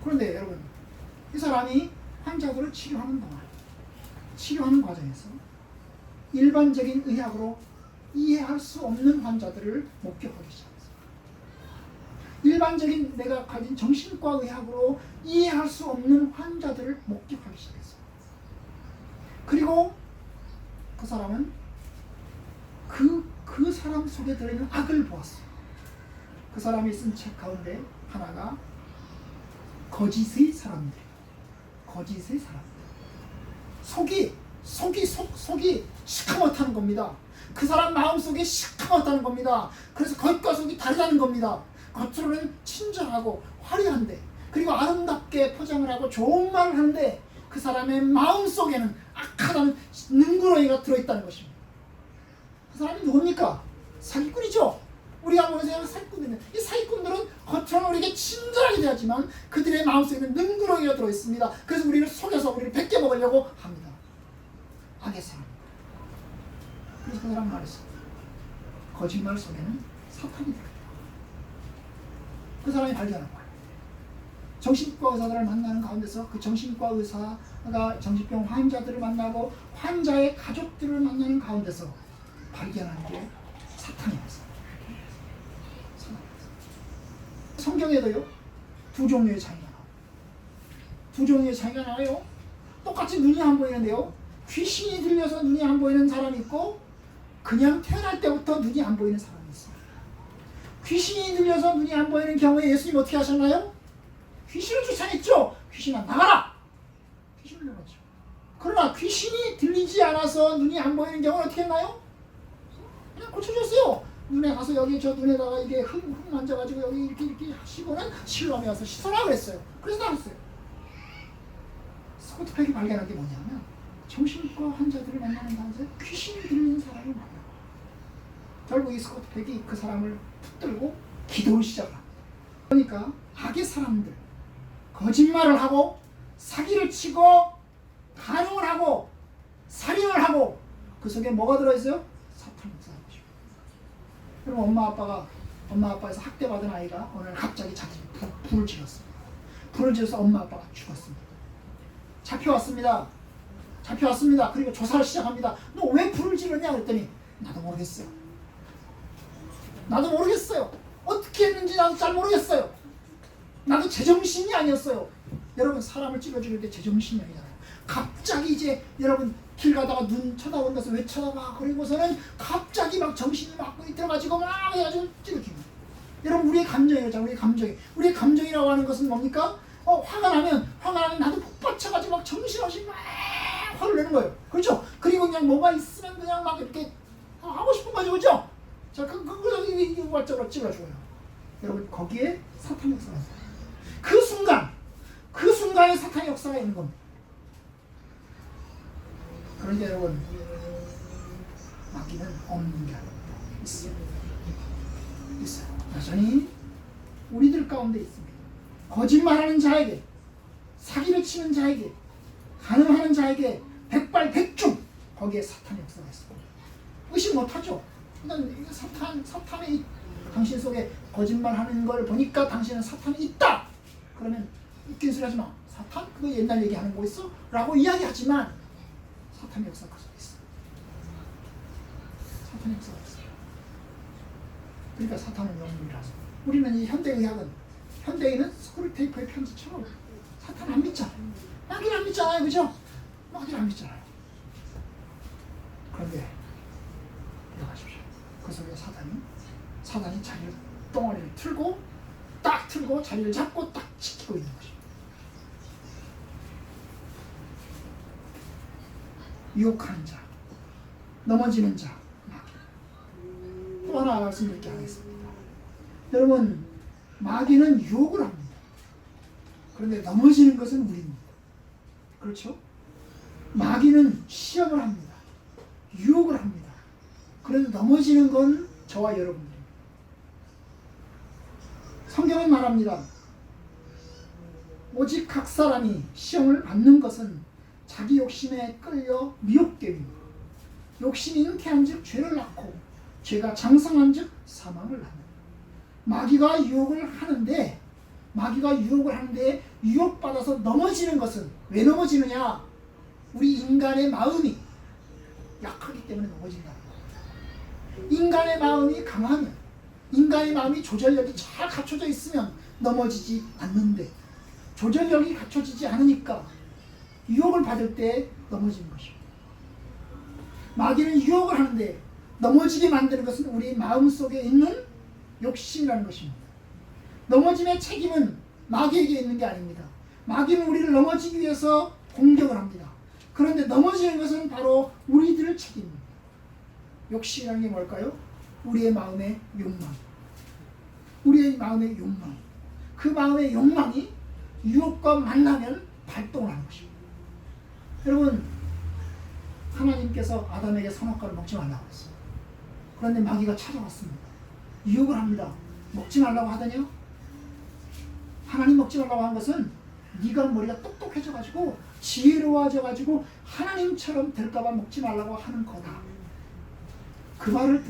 그런데 여러분, 이 사람이 환자들을 치료하는 과정에서 일반적인 의학으로 이해할 수 없는 환자들을 목격하기 시작했어요. 일반적인 내가 가진 정신과 의학으로 이해할 수 없는 환자들을 목격하기 시작했어요. 그리고 그 사람은 그 사람 속에 들어있는 악을 보았어요. 그 사람이 쓴 책 가운데 하나가 거짓의 사람들. 거짓의 사람들. 속이 시커멓다는 겁니다. 그 사람 마음속에 시커멓다는 겁니다. 그래서 겉과 속이 다르다는 겁니다. 겉으로는 친절하고 화려한데, 그리고 아름답게 포장을 하고 좋은 말을 하는데 그 사람의 마음속에는 악하다는 능구렁이가 들어있다는 것입니다. 그 사람이 누굽니까? 사기꾼이죠. 우리가 보는 세상은 사기꾼들입니다. 이 사기꾼들은 겉으로는 우리에게 친절하게 대하지만 그들의 마음속에는 능구렁이가 들어있습니다. 그래서 우리를 속여서 우리를 뺏겨 먹으려고 합니다. 악의 사람. 그래서 그 사람 말했어요. 거짓말 속에는 사탄이 들어있다. 그 사람이 발견한 거예요. 정신과 의사들을 만나는 가운데서 그 정신과 의사가 정신병 환자들을 만나고 환자의 가족들을 만나는 가운데서 발견한 게 사탄이었어요. 성경에도요, 두 종류의 차이가 나와요. 두 종류의 차이가 나와요. 똑같이 눈이 안 보이는데요, 귀신이 들려서 눈이 안 보이는 사람이 있고 그냥 태어날 때부터 눈이 안 보이는 사람이 있어요. 귀신이 들려서 눈이 안 보이는 경우에 예수님 어떻게 하셨나요? 귀신을 쫓아냈죠. 귀신아 나가라! 귀신을 내봤죠. 그러나 귀신이 들리지 않아서 눈이 안 보이는 경우는 어떻게 했나요? 그냥 고쳐줬어요. 눈에 가서 여기 저 눈에다가 이게 흙 만져가지고 여기 이렇게 하시고는 실험에 와서 씻어라 그랬어요. 그래서 나왔어요. 스코트 팩이 발견한 게 뭐냐면 정신과 환자들을 만나는 가운데 귀신이 들리는 사람을 만나요. 결국 이 스코트 팩이 그 사람을 붙들고 기도를 시작합니다. 그러니까 악의 사람들, 거짓말을 하고 사기를 치고 간음을 하고 살인을 하고 그 속에 뭐가 들어있어요? 사탄이 있어요. 그럼 엄마 아빠에서 학대받은 아이가 어느 날 갑자기 자기 불을 질렀습니다. 불을 질러서 엄마 아빠가 죽었습니다. 잡혀왔습니다. 그리고 조사를 시작합니다. 너 왜 불을 질렀냐 그랬더니 나도 모르겠어요. 어떻게 했는지 나도 잘 모르겠어요. 나도 제정신이 아니었어요. 여러분 사람을 찔러 죽일 때 제정신이 아니잖아요. 갑자기 이제 여러분 길 가다가 눈 쳐다본다서 왜 쳐다봐? 그리고서는 갑자기 막 정신이 막 들어가지고 막 해가지고 찔러 죽여요. 여러분 우리의 감정이죠. 우리의 감정이라고 하는 것은 뭡니까? 화가 나면 나도 폭받쳐가지고 막 정신없이 막 화를 내는 거예요. 그렇죠? 그리고 그냥 뭐가 있으면 그냥 막 이렇게 하고 싶은 거죠. 그렇죠? 자, 그거 이거저거 찔러줘요. 여러분 거기에 사탄의 역사가 있어요. 그 순간에 사탄의 역사가 있는 겁니다. 그런데 여러분 마귀는 없는 게 아닙니다. 있어요. 여전히 우리들 가운데 있습니다. 거짓말하는 자에게, 사기를 치는 자에게, 간음하는 자에게 백발백중 거기에 사탄의 역사가 있습니다. 의심 못하죠. 사탄이 당신 속에 거짓말하는 걸 보니까 당신은 사탄이 있다. 그러면 웃긴 소리 하지 마. 사탄? 그거 옛날 얘기하는 거 있어? 라고 이야기하지만 사탄의 역사가 그 속에 있어. 사탄의 역사가 있어. 그러니까 사탄은 영웅이라서. 우리는 이 현대인은 스크루테이프의 편지처럼 사탄 안 믿잖아요. 마귀를 안 믿잖아요. 그죠? 마귀를 안 믿잖아요. 그런데 기억하십시오. 그 속에 사단이 자기를 덩어리를 딱 틀고 자리를 잡고 딱 지키고 있는 것입니다. 유혹하는 자, 넘어지는 자, 마귀. 또 하나 말씀드리게 하겠습니다. 여러분, 마귀는 유혹을 합니다. 그런데 넘어지는 것은 우리입니다. 그렇죠? 마귀는 시험을 합니다. 유혹을 합니다. 그런데 넘어지는 건 저와 여러분들입니다. 성경은 말합니다. 오직 각 사람이 시험을 받는 것은 자기 욕심에 끌려 미혹됨이고 욕심이 잉태한 즉 죄를 낳고 죄가 장성한 즉 사망을 낳는. 마귀가 유혹을 하는데 유혹받아서 넘어지는 것은 왜 넘어지느냐? 우리 인간의 마음이 약하기 때문에 넘어진다. 인간의 마음이 강하면, 인간의 마음이 조절력이 잘 갖춰져 있으면 넘어지지 않는데 조절력이 갖춰지지 않으니까 유혹을 받을 때 넘어지는 것입니다. 마귀는 유혹을 하는데 넘어지게 만드는 것은 우리 마음속에 있는 욕심이라는 것입니다. 넘어짐의 책임은 마귀에게 있는 게 아닙니다. 마귀는 우리를 넘어지기 위해서 공격을 합니다. 그런데 넘어지는 것은 바로 우리들의 책임입니다. 욕심이라는 게 뭘까요? 우리의 마음의 욕망. 그 마음의 욕망이 유혹과 만나면 발동을 하는 것입니다. 여러분, 하나님께서 아담에게 선악과를 먹지 말라고 했어요. 그런데 마귀가 찾아왔습니다. 유혹을 합니다. 먹지 말라고 하더냐? 하나님 먹지 말라고 한 것은 네가 머리가 똑똑해져가지고 지혜로워져가지고 하나님처럼 될까봐 먹지 말라고 하는 거다. 그 말을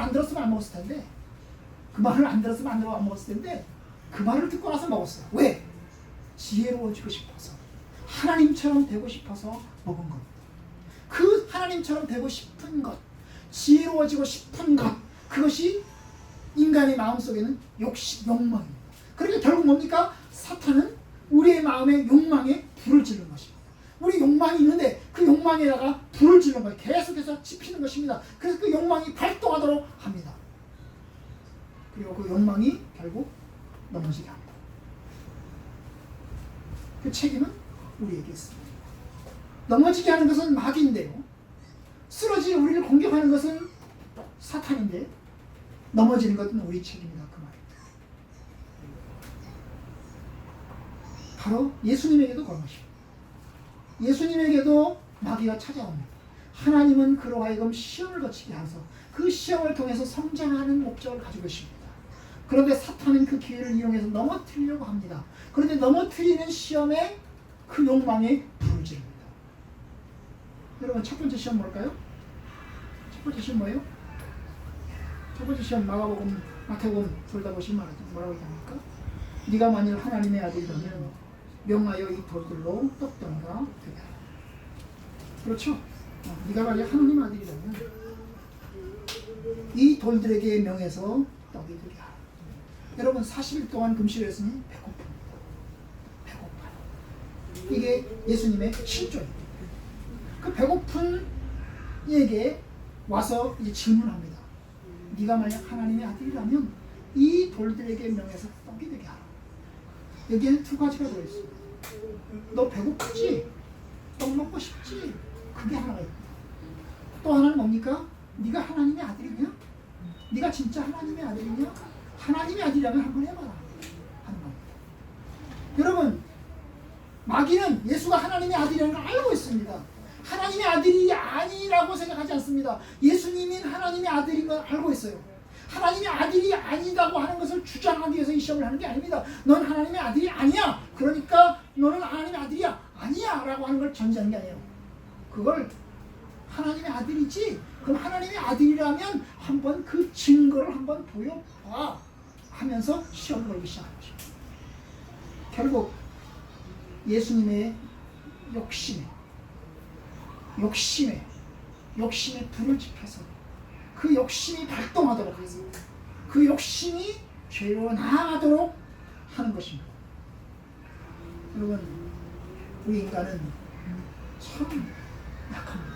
안 들었으면 안 먹었을 텐데, 그 말을 듣고 나서 먹었어요. 왜? 지혜로워지고 싶어서, 하나님처럼 되고 싶어서 먹은 겁니다. 그 하나님처럼 되고 싶은 것, 지혜로워지고 싶은 것, 그것이 인간의 마음속에는 욕망입니다. 그러니까 결국 뭡니까? 사탄은 우리의 마음의 욕망에 불을 지르는 것입니다. 우리 욕망이 있는데 그 욕망에다가 불을 지르는 거예요. 계속해서 지피는 것입니다. 그래서 그 욕망이 발동하도록 합니다. 그리고 그 욕망이 결국 넘어지게 합니다. 그 책임은 우리에게 있습니다. 넘어지게 하는 것은 마귀인데요, 쓰러질 우리를 공격하는 것은 사탄인데 넘어지는 것은 우리 책임이다. 그 말입니다. 바로 예수님에게도 그런 것입니다. 예수님에게도 마귀가 찾아옵니다. 하나님은 그로 하여금 시험을 거치게 하셔서 그 시험을 통해서 성장하는 목적을 가지고 계십니다. 그런데 사탄은 그 기회를 이용해서 넘어뜨리려고 합니다. 그런데 넘어뜨리는 시험에 그 욕망에 불을 지릅니다. 여러분 첫 번째 시험 뭘까요? 첫 번째 시험 뭐예요? 첫 번째 시험 마태복음 돌다 보시면 뭐라고 얘기합니까? 네가 만일 하나님의 아들이라면 명하여 이 돌들로 떡덩이가 되게 하라. 그렇죠? 네가 만일 하나님 아들이라면 이 돌들에게 명해서 떡이 되게 하라. 여러분 40일 동안 금식을 했으니 배고픕니다. 배고파요. 이게 예수님의 실존입니다. 그 배고픈 이에게 와서 이제 질문합니다. 네가 만약 하나님의 아들이라면 이 돌들에게 명해서 떡이 되게 하라. 여기에는 두 가지가 들어있습니다. 너 배고프지? 떡 먹고 싶지? 그게 하나가 있고 또 하나는 뭡니까? 네가 하나님의 아들이냐? 네가 진짜 하나님의 아들이냐? 하나님의 아들이라면 한번 해봐라 하는 겁니다. 여러분 마귀는 예수가 하나님의 아들이라는 걸 알고 있습니다. 하나님의 아들이 아니라고 생각하지 않습니다. 예수님이 하나님의 아들인 걸 알고 있어요. 하나님의 아들이 아니다고 하는 것을 주장하기 위해서 이 시험을 하는 게 아닙니다. 넌 하나님의 아들이 아니야. 그러니까 너는 하나님의 아들이야. 아니야 라고 하는 걸 전제하는 게 아니에요. 그걸 하나님의 아들이지. 그럼 하나님의 아들이라면 한번 그 증거를 한번 보여봐 하면서 시험을 걸기 시작하는 것입니다. 결국 예수님의 욕심에 불을 지펴서 그 욕심이 발동하도록 하겠습니다. 그 욕심이 죄로 나아가도록 하는 것입니다. 여러분 우리 인간은 참 약합니다.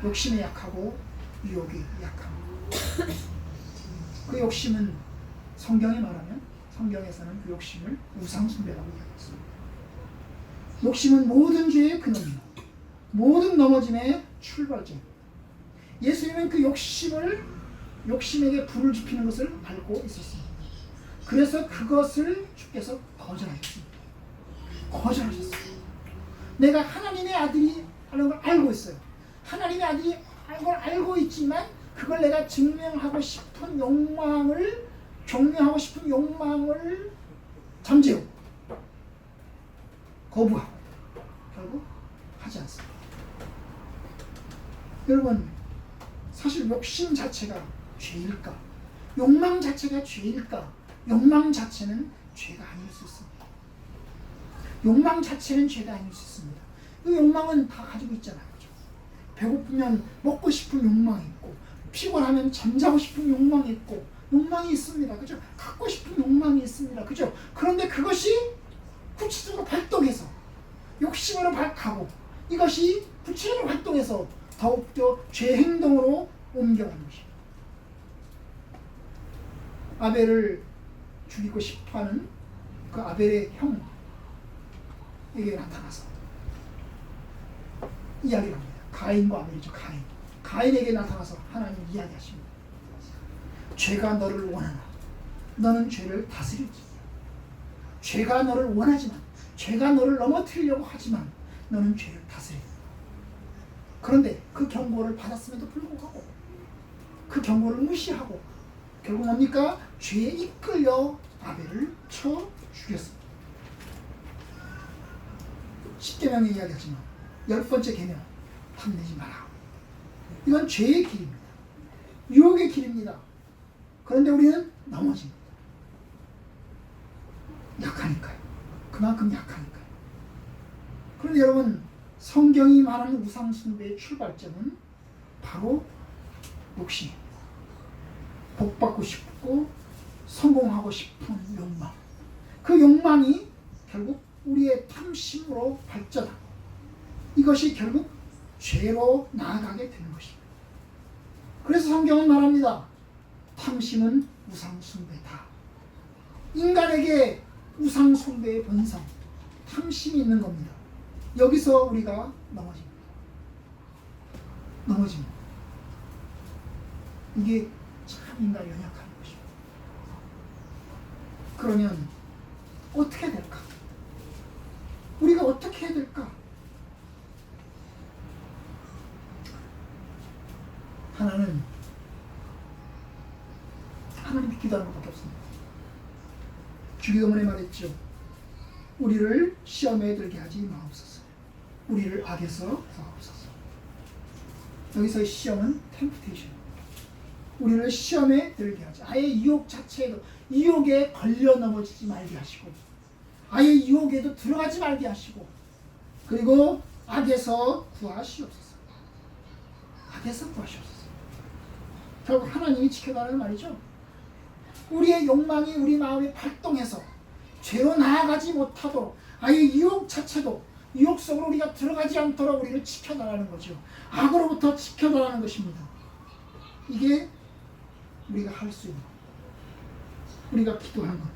욕심에 약하고 유혹에 약합니다. 그 욕심은 성경에 말하면 성경에서는 그 욕심을 우상숭배라고 이야기했습니다. 욕심은 모든 죄의 근원입니다. 모든 넘어짐의 출발점. 예수님은 그 욕심에게 불을 지피는 것을 알고 있었습니다. 그래서 그것을 주께서 거절하셨습니다. 내가 하나님의 아들이라는 걸 알고 있어요. 하나님의 아들이 걸 알고 있지만 그걸 내가 증명하고 싶은 욕망을 잠재우고 거부하고 결국 하지 않습니다. 여러분 사실 욕심 자체가 죄일까? 욕망 자체가 죄일까? 욕망 자체는 죄가 아닐 수 있습니다. 욕망 자체는 죄가 아닐 수 있습니다. 그 욕망은 다 가지고 있잖아요. 그렇죠? 배고프면 먹고 싶은 욕망이 있고 피곤하면 잠자고 싶은 욕망이 있고 욕망이 있습니다. 그죠? 갖고 싶은 욕망이 있습니다. 그죠? 그런데 그것이 구체적으로 발동해서 욕심으로 가고 이것이 구체적으로 활동해서 더욱더 죄 행동으로 옮겨가는 것입니다. 아벨을 죽이고 싶어하는 그 아벨의 형에게 나타나서 이야기를 합니다. 가인과 아벨이죠. 가인에게 나타나서 하나님 이야기하십니다. 죄가 너를 원하나 너는 죄를 다스리지. 죄가 너를 원하지만 죄가 너를 넘어뜨리려고 하지만 너는 죄를 다스린다. 그런데 그 경고를 받았음에도 불구하고 그 경고를 무시하고 결국 뭡니까? 죄에 이끌려 아벨을 쳐 죽였습니다. 10계명에 이야기하지만 10번째 계명 탐내지 마라. 이건 죄의 길입니다. 유혹의 길입니다. 그런데 우리는 넘어집니다. 약하니까요. 그만큼 약하니까요. 그런데 여러분 성경이 말하는 우상숭배의 출발점은 바로 욕심입니다. 복받고 싶고 성공하고 싶은 욕망. 그 욕망이 결국 우리의 탐심으로 발전하고 이것이 결국 죄로 나아가게 되는 것입니다. 그래서 성경은 말합니다. 탐심은 우상숭배다. 인간에게 우상숭배의 본성, 탐심이 있는 겁니다. 여기서 우리가 넘어집니다. 이게 참 인간이 연약한 것입니다. 그러면 어떻게 될까? 우리가 어떻게 해야 될까? 하나님 기도하는 것밖에 없습니다. 주기도문에 말했죠. 우리를 시험에 들게 하지 마옵소서. 우리를 악에서 구하옵소서. 여기서 시험은 템프테이션. 우리를 시험에 들게 하지. 아예 유혹 자체에도 유혹에 걸려 넘어지지 말게 하시고, 아예 유혹에도 들어가지 말게 하시고, 그리고 악에서 구하시옵소서. 악에서 구하시옵소서. 결국 하나님이 지켜달라는 말이죠. 우리의 욕망이 우리 마음에 발동해서 죄로 나아가지 못하도록 아예 유혹 자체도 유혹 속으로 우리가 들어가지 않도록 우리를 지켜달라는 거죠. 악으로부터 지켜달라는 것입니다. 이게 우리가 할 수 있는, 우리가 기도하는 것.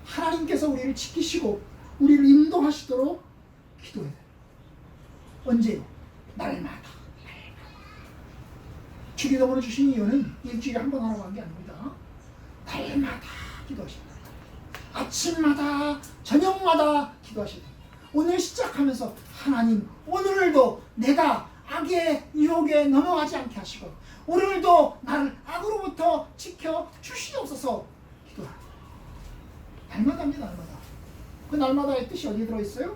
하나님께서 우리를 지키시고 우리를 인도하시도록 기도해야 돼요. 언제요? 날마다. 주기도문을 주신 이유는 일주일에 한 번 하라고 한 게 아닙니다. 날마다 기도하십니다. 아침마다 저녁마다 기도하셔야 돼요. 오늘 시작하면서 하나님, 오늘도 내가 악의 유혹에 넘어가지 않게 하시고 오늘도 나를 악으로부터 지켜 주시옵소서 기도하라. 날마다입니다. 날마다. 그 날마다의 뜻이 어디에 들어있어요?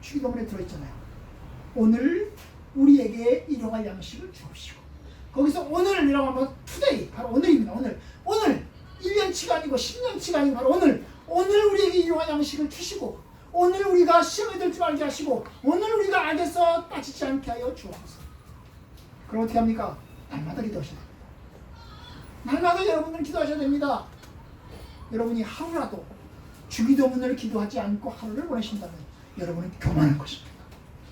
주기도문에 들어있잖아요. 오늘 우리에게 일용할 양식을 주옵시고, 거기서 오늘이라고 하면 투데이, 바로 오늘입니다. 오늘 1년치가 아니고 10년치가 아니고 바로 오늘 우리에게 일용할 양식을 주시고, 오늘 우리가 시험에 들지 말게 하시고, 오늘 우리가 악에서 빠지지 않게 하여 주옵소서. 그럼 어떻게 합니까? 날마다 기도하셔야 됩니다. 날마다 여러분들 기도하셔야 됩니다. 여러분이 하루라도 주기도문을 기도하지 않고 하루를 보내신다면 여러분은 교만한 것입니다.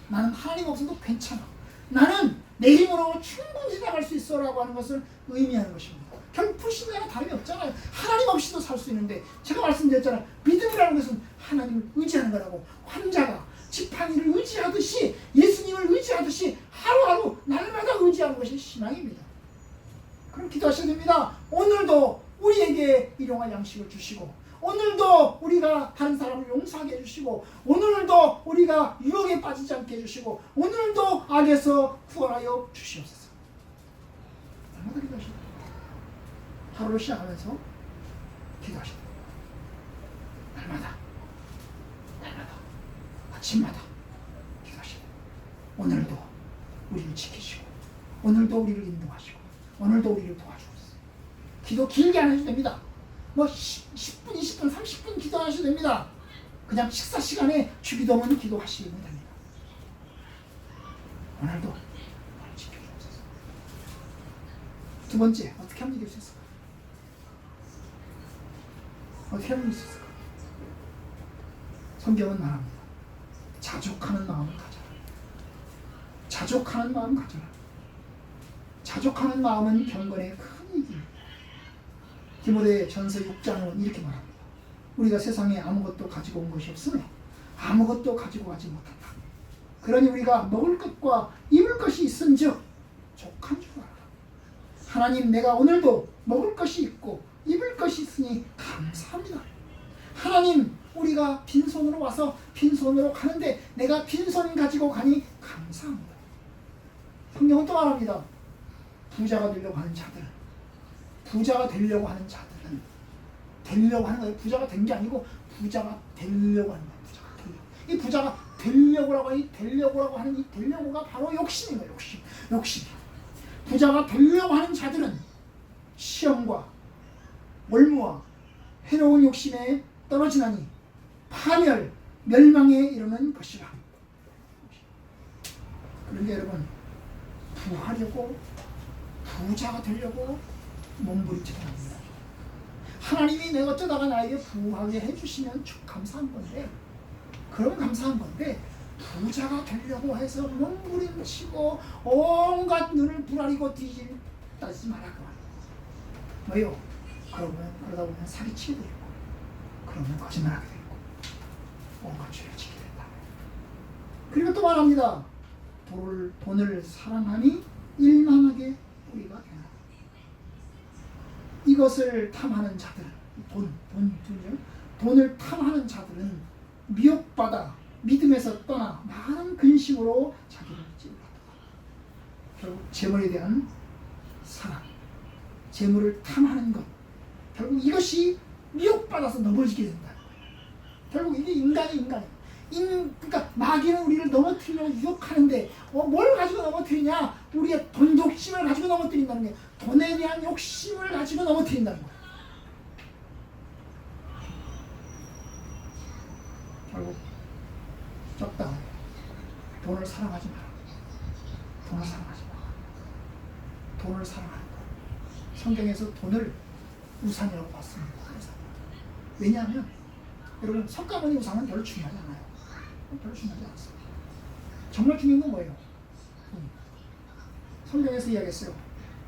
나는 하나님 없어도 괜찮아, 나는 내 힘으로 충분히 나갈 수 있어 라고 하는 것을 의미하는 것입니다. 결국 불신자가 다름이 없잖아요. 하나님 없이도 살 수 있는데, 제가 말씀드렸잖아요. 믿음이라는 것은 하나님을 의지하는 거라고. 환자가 지팡이를 의지하듯이, 예수님을 의지하듯이 하루하루 날마다 의지하는 것이 신앙입니다. 그럼 기도하셔야 됩니다. 오늘도 우리에게 일용할 양식을 주시고, 오늘도 우리가 다른 사람을 용서하게 해주시고, 오늘도 우리가 유혹에 빠지지 않게 해주시고, 오늘도 악에서 구하여 주시옵소서. 날마다 기도하셔야 됩니다. 하루를 시작하면서 기도하셔야 됩니다. 날마다 아침마다 기도하셔야 됩니다. 오늘도 우리를 지키시고, 오늘도 우리를 인도하시고, 오늘도 우리를 도와주옵소서. 기도 길게 안 해도 됩니다. 뭐 10분, 20분, 30분 기도하셔도 됩니다. 그냥 식사 시간에 주기도문 기도하시면 됩니다. 오늘도 나를 지켜주옵소서. 두 번째, 어떻게 하면 이길 수 있을까? 어떻게 하면 이길 수 있을까? 성경은 말합니다. 자족하는 마음을 가져라. 자족하는 마음 가져라. 자족하는 마음은 경건의 큰 이익입니다. 디모데 전서 6장은 이렇게 말합니다. 우리가 세상에 아무것도 가지고 온 것이 없으며 아무것도 가지고 가지 못한다. 그러니 우리가 먹을 것과 입을 것이 있은즉 족한 줄 알아. 하나님, 내가 오늘도 먹을 것이 있고 입을 것이 있으니 감사합니다. 하나님, 우리가 빈손으로 와서 빈손으로 가는데 내가 빈손 가지고 가니 감사합니다. 성경은 또 말합니다. 부자가 되려고 하는 자들은, 부자가 되려고 하는 자들은, 되려고 하는 거예요. 부자가 된 게 아니고 부자가 되려고 하는 거예요. 부자가 되려고. 이 부자가 되려고라고 하니, 되려고라고 하는 이 되려고가 바로 욕심인 거예요. 욕심. 부자가 되려고 하는 자들은 시험과 올무와 해로운 욕심에 떨어지나니 파멸, 멸망에 이르는 것이라. 그런데 여러분, 부하려고, 부자가 되려고 몸부림치지 않습니다. 하나님이 내가 어쩌다가 나에게 부하게 해주시면 감사한 건데, 그럼 감사한 건데, 부자가 되려고 해서 몸부림치고 온갖 눈을 부라리고 뒤질 따지지 마라 그 말이에요. 왜요? 그러다 보면 사기치게 되고, 그러면 거짓말하게 되고, 온갖 죄를 지게 된다. 그리고 또 말합니다. 돈을 사랑하니 일만하게 뿌리가 되나. 이것을 탐하는 자들은, 돈을 탐하는 자들은 미혹받아 믿음에서 떠나 많은 근심으로 자기를 찔렀다. 결국 재물에 대한 사랑, 재물을 탐하는 것, 결국 이것이 미혹받아서 넘어지게 된다. 결국 이게 인간이에요. 그러니까 마귀는 우리를 넘어뜨리려고 유혹하는데 뭘 가지고 넘어뜨리냐? 우리의 돈 욕심을 가지고 넘어뜨린다는 게 돈에 대한 욕심을 가지고 넘어뜨린다는 거예요. 결국 적당히 돈을 사랑하지 마라. 돈을 사랑하지 마라. 돈을 사랑하는 거. 성경에서 돈을 우상이라고 봤습니다. 왜냐하면 여러분 석가모니 우상은 별로 중요하지 않아요. 별로 중요하지 않습니다. 정말 중요한 건 뭐예요? 성경에서 이야기했어요.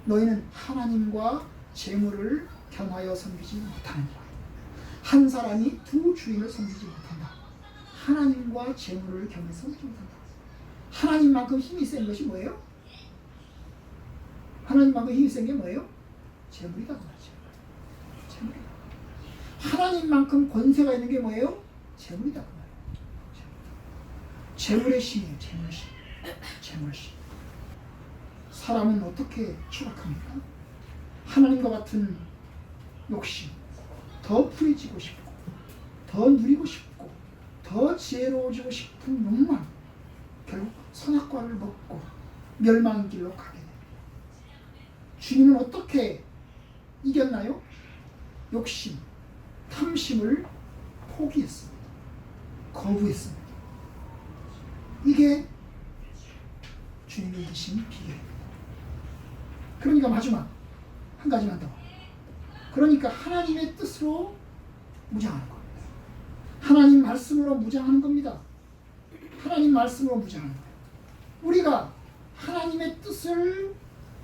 너희는 하나님과 재물을 겸하여 섬기지 못하느니라. 한 사람이 두 주인을 섬기지 못한다. 하나님과 재물을 겸해서 섬기지 못한다. 하나님만큼 힘이 센 것이 뭐예요? 하나님만큼 힘이 센 게 뭐예요? 재물이다 그 말이죠. 재물이다. 하나님만큼 권세가 있는 게 뭐예요? 재물이다 그 말이에요. 재물의 신이에요. 재물의 신. 재물의 신. 사람은 어떻게 추락합니까? 하나님과 같은 욕심, 더 부해지고 싶고, 더 누리고 싶고, 더 지혜로워지고 싶은 욕망, 결국 선악과를 먹고 멸망의 길로 가게 돼요. 주님은 어떻게 이겼나요? 욕심, 탐심을 포기했습니다. 거부했습니다. 이게 주님이 이기신 비결입니다. 그러니까 마지막 한 가지만 더. 그러니까 하나님의 뜻으로 무장하는 겁니다. 하나님 말씀으로 무장하는 겁니다. 하나님 말씀으로 무장하는 거예요. 우리가 하나님의 뜻을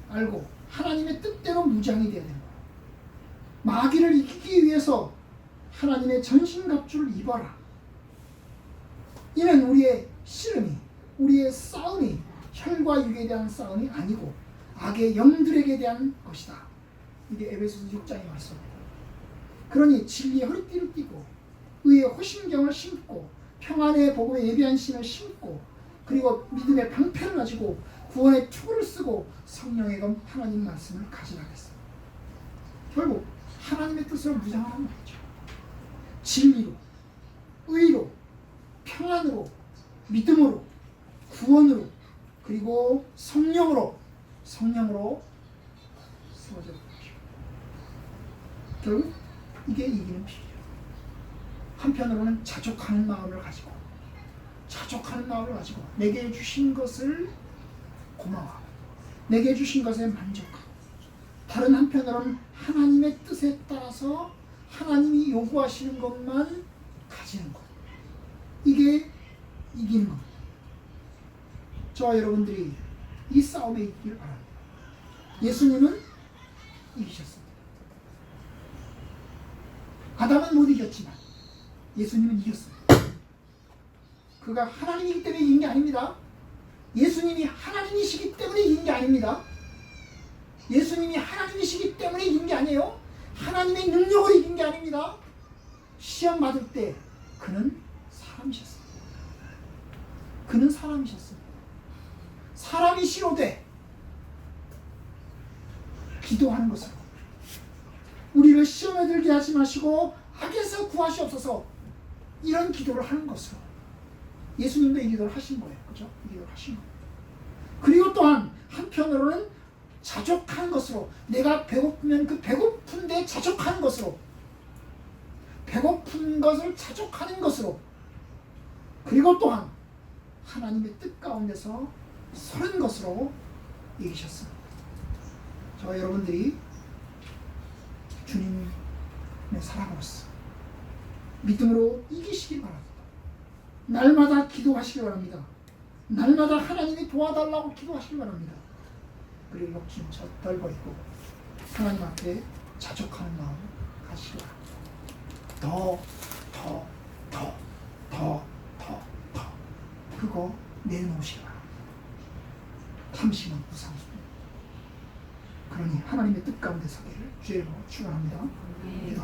알고 하나님의 뜻대로 무장이 되어야 되는 거예요. 마귀를 이기기 위해서 하나님의 전신갑주를 입어라. 이는 우리의 씨름이, 우리의 싸움이 혈과 육에 대한 싸움이 아니고 악의 영들에게 대한 것이다. 이게 에베소서 6장의 말씀입니다. 그러니 진리의 허리띠를 띠고 의의 호심경을 신고 평안의 복음에 예비한 신을 신고 그리고 믿음의 방패를 가지고 구원의 투구를 쓰고 성령의 검 하나님 말씀을 가지라 했어요. 결국 하나님의 뜻으로 무장하는 말이죠. 진리로, 의로, 평안으로, 믿음으로, 구원으로, 그리고 성령으로 세워져 보십시오. 결국 이게 이기는 비결이에요. 한편으로는 자족하는 마음을 가지고 내게 주신 것을 고마워하고 내게 주신 것에 만족하고 다른 한편으로는 하나님의 뜻에 따라서 하나님이 요구하시는 것만 가지는 것. 이게 이기는 겁니다. 저와 여러분들이 이 싸움에 이기길 바랍니다. 예수님은 이기셨습니다. 아담은 못 이겼지만 예수님은 이겼습니다. 그가 하나님이기 때문에 이긴 게 아닙니다. 예수님이 하나님이시기 때문에 이긴 게 아닙니다. 예수님이 하나님이시기 때문에 이긴 게 아니에요. 하나님의 능력으로 이긴 게 아닙니다. 시험 받을 때 그는 사람이셨습니다. 그는 사람이셨습니다. 사람이시로되 기도하는 것으로 우리를 시험에 들게 하지 마시고 악에서 구하시옵소서 이런 기도를 하는 것으로 예수님도 이 기도를 하신 거예요. 그죠? 이 기도를 하신 거예요. 그리고 또한 한편으로는 자족하는 것으로 내가 배고프면 그 배고픈 데 자족하는 것으로 배고픈 것을 자족하는 것으로 그리고 또한 하나님의 뜻 가운데서 서는 것으로 이기셨습니다. 저와 여러분들이 주님의 사랑으로서 믿음으로 이기시길 바랍니다. 날마다 기도하시기 바랍니다. 날마다 하나님이 도와달라고 기도하시기 바랍니다. 그리고 욕심 덜 버리고 하나님 앞에 자족하는 마음 가지시기 바랍니다. 더 그거 내놓으시기 바랍니다. 탐심은 우상입니다. 그러니 하나님의 뜻 가운데 서기를 주의 이름으로 축원합니다. 기도합니다.